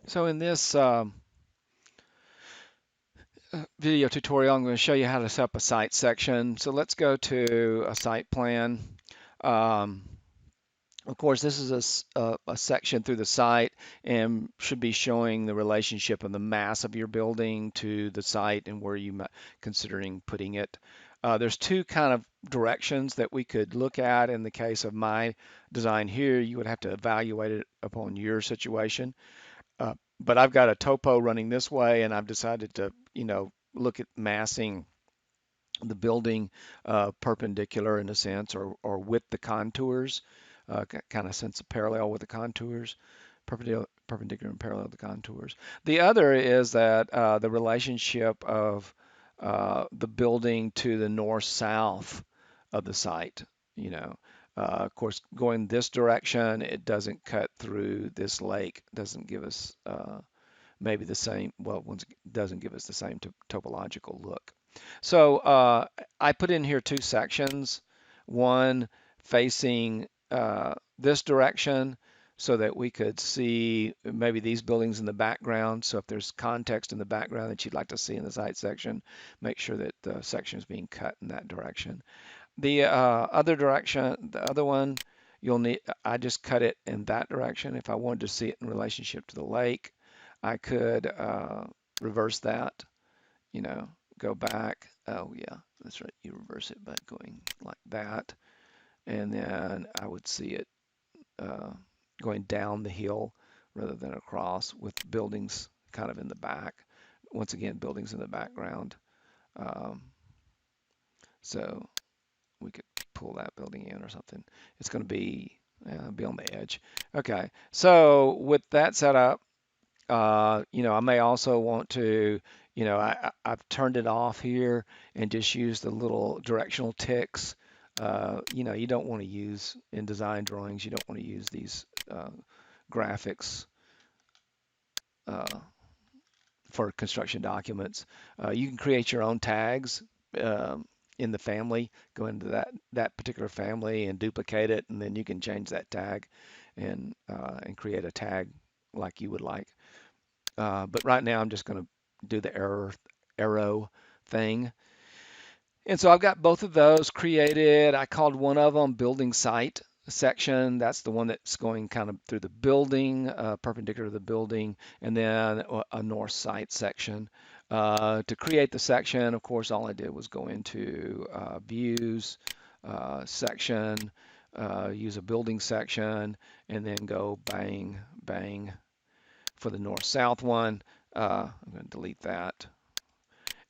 So in this video tutorial, I'm going to show you how to set up a site section. So let's go to a site plan. Um, of course, this is a section through the site and should be showing the relationship of the mass of your building to the site and where you might considering putting it. There's two kind of directions that we could look at. In the case of my design here, you would have to evaluate it upon your situation. But I've got a topo running this way, and I've decided to, look at massing the building perpendicular in a sense, or with the contours, kind of sense of parallel with the contours, perpendicular and parallel to the contours. The other is that the relationship of the building to the north-south of the site, you know. Of course, going this direction, it doesn't cut through this lake, doesn't give us maybe the same, well, once doesn't give us the same topological look. So I put in here two sections, one facing this direction so that we could see maybe these buildings in the background. So if there's context in the background that you'd like to see in the site section, make sure that the section is being cut in that direction. The other direction, the other one, I just cut it in that direction. If I wanted to see it in relationship to the lake, I could reverse that, you know, go back. Oh yeah, that's right. You reverse it by going like that. And then I would see it uh, going down the hill rather than across with buildings kind of in the back. Once again, buildings in the background. Um, so we could pull that building in or something. It's going to be on the edge. Okay, so with that set up, I may also want to, I've turned it off here and just use the little directional ticks. You don't want to use in design drawings, you don't want to use these graphics uh, for construction documents. You can create your own tags in the family, go into that particular family and duplicate it, and then you can change that tag and create a tag like you would like. But right now I'm just going to do the arrow thing. And so I've got both of those created. I called one of them building site section. That's the one that's going kind of through the building, perpendicular to the building, and then a north site section. To create the section, of course, all I did was go into views, section, use a building section, and then go bang, bang for the north-south one. I'm going to delete that.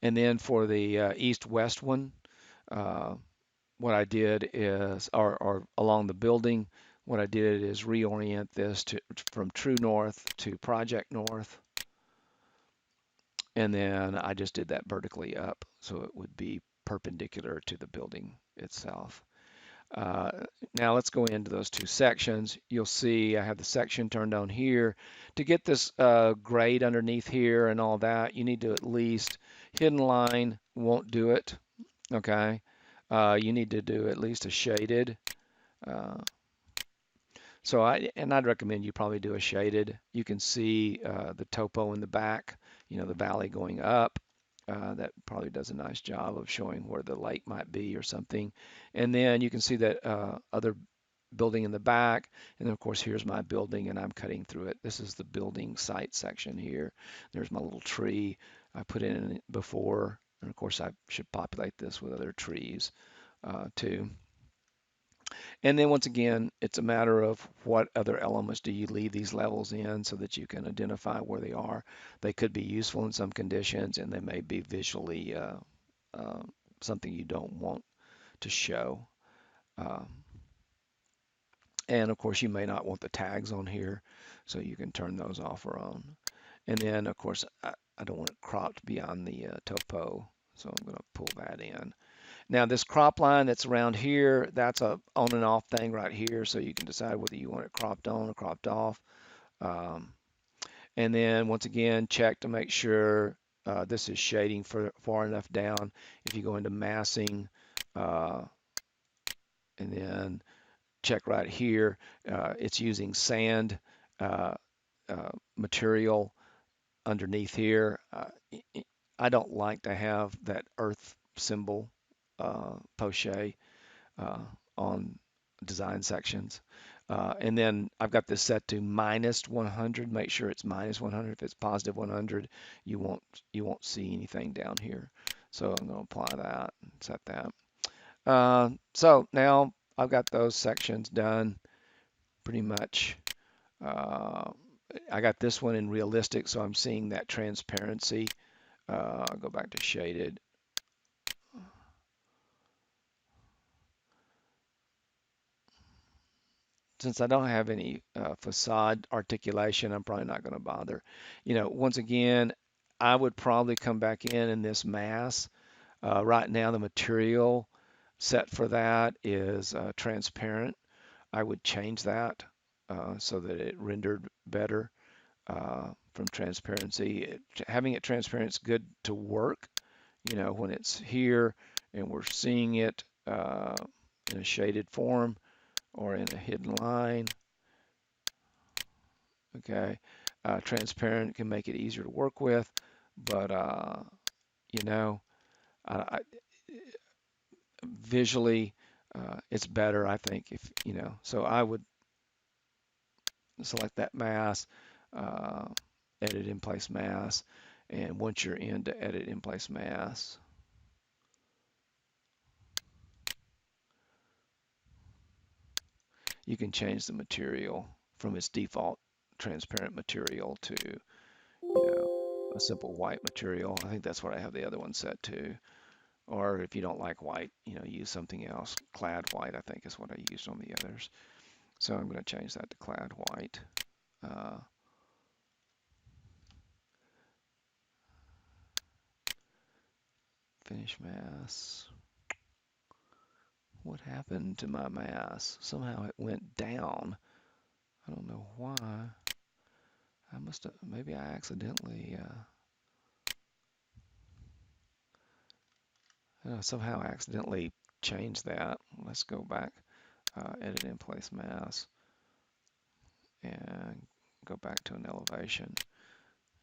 And then for the east-west one, uh, what I did is, or along the building, what I did is reorient this from true north to project north. And then I just did that vertically up so it would be perpendicular to the building itself. Uh, Now let's go into those two sections. You'll see I have the section turned on here. To get this grade underneath here and all that, you need to at least, hidden line won't do it, okay? You need to do at least a shaded. Uh, I'd recommend you probably do a shaded. You can see the topo in the back, the valley going up. That probably does a nice job of showing where the lake might be or something. And then you can see that other building in the back. And then of course, here's my building and I'm cutting through it. This is the building site section here. There's my little tree I put in before. And of course, I should populate this with other trees too. And then once again, it's a matter of what other elements do you leave these levels in so that you can identify where they are. They could be useful in some conditions and they may be visually uh, something you don't want to show. Um, and of course, you may not want the tags on here, so you can turn those off or on. And then, of course, I don't want it cropped beyond the topo, so I'm going to pull that in. Now this crop line that's around here, that's a on and off thing right here, so you can decide whether you want it cropped on or cropped off. Um, and then once again, check to make sure this is shading far enough down. If you go into massing, uh, and then check right here, it's using sand. Uh, material underneath here. I don't like to have that earth symbol poche uh, on design sections. And then I've got this set to minus 100. Make sure it's minus 100. If it's positive 100, you won't see anything down here. So I'm going to apply that and set that. So now I've got those sections done pretty much. Uh, I got this one in realistic, so I'm seeing that transparency. I'll go back to shaded. Since I don't have any facade articulation, I'm probably not going to bother. Once again, I would probably come back in this mass. Right now, the material set for that is transparent. I would change that so that it rendered better from transparency. Having it transparent is good to work, when it's here and we're seeing it in a shaded form or in a hidden line. Okay, transparent can make it easier to work with, but you know, I, visually it's better, I think, if So I would select that mask, uh, edit in place mask, and once you're into edit in place mask, you can change the material from its default transparent material to a simple white material. I think that's what I have the other one set to. Or if you don't like white, use something else. Clad white, I think, is what I used on the others. So I'm going to change that to clad white. Uh, finish mass. What happened to my mass? Somehow it went down. I don't know why. I must have, maybe I accidentally, somehow I accidentally changed that. Let's go back, edit in place mass, and go back to an elevation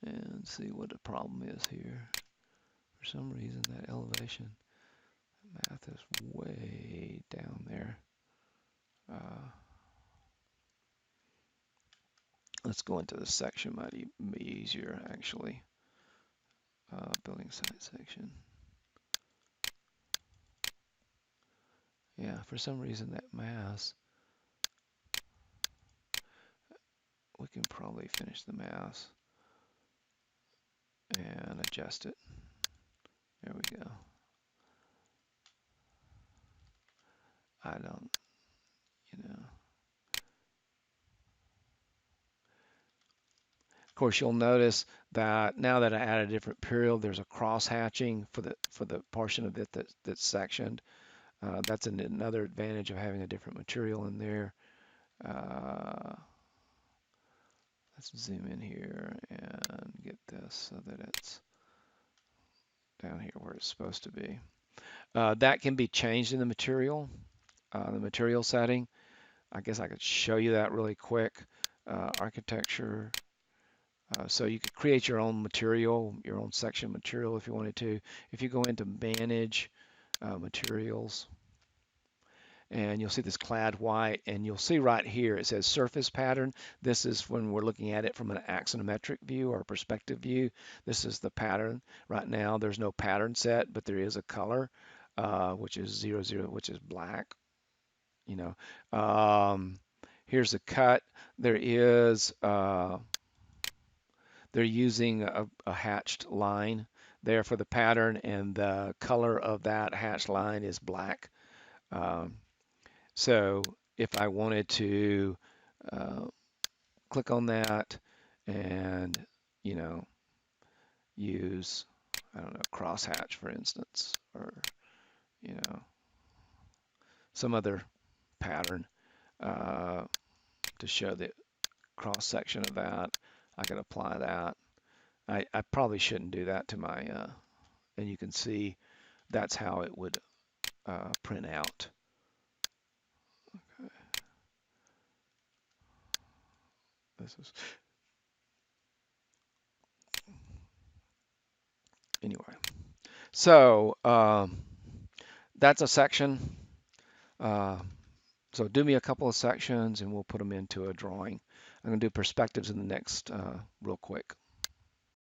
and see what the problem is here. For some reason, that elevation math is way down there. Let's go into the section, might be easier actually. Building site section. Yeah, for some reason that mass, we can probably finish the mass and adjust it. There we go. I don't, Of course, you'll notice that now that I added a different period, there's a cross hatching for the portion of it that's sectioned. That's another advantage of having a different material in there. Let's zoom in here and get this so that it's down here where it's supposed to be. That can be changed in the material setting. I guess I could show you that really quick. Architecture. So you could create your own material, your own section material if you wanted to. If you go into Manage Materials, and you'll see this clad white, and you'll see right here it says surface pattern. This is when we're looking at it from an axonometric view or perspective view. This is the pattern. Right now there's no pattern set, but there is a color, which is 00, which is black. Here's the cut. There is they're using a hatched line there for the pattern, and the color of that hatched line is black. So if I wanted to click on that and, use, I don't know, crosshatch, for instance, or, some other pattern to show the cross section of that, I could apply that. I probably shouldn't do that to my, and you can see that's how it would print out. Okay. This is Anyway, so that's a section. Uh, so do me a couple of sections and we'll put them into a drawing. I'm going to do perspectives in the next real quick.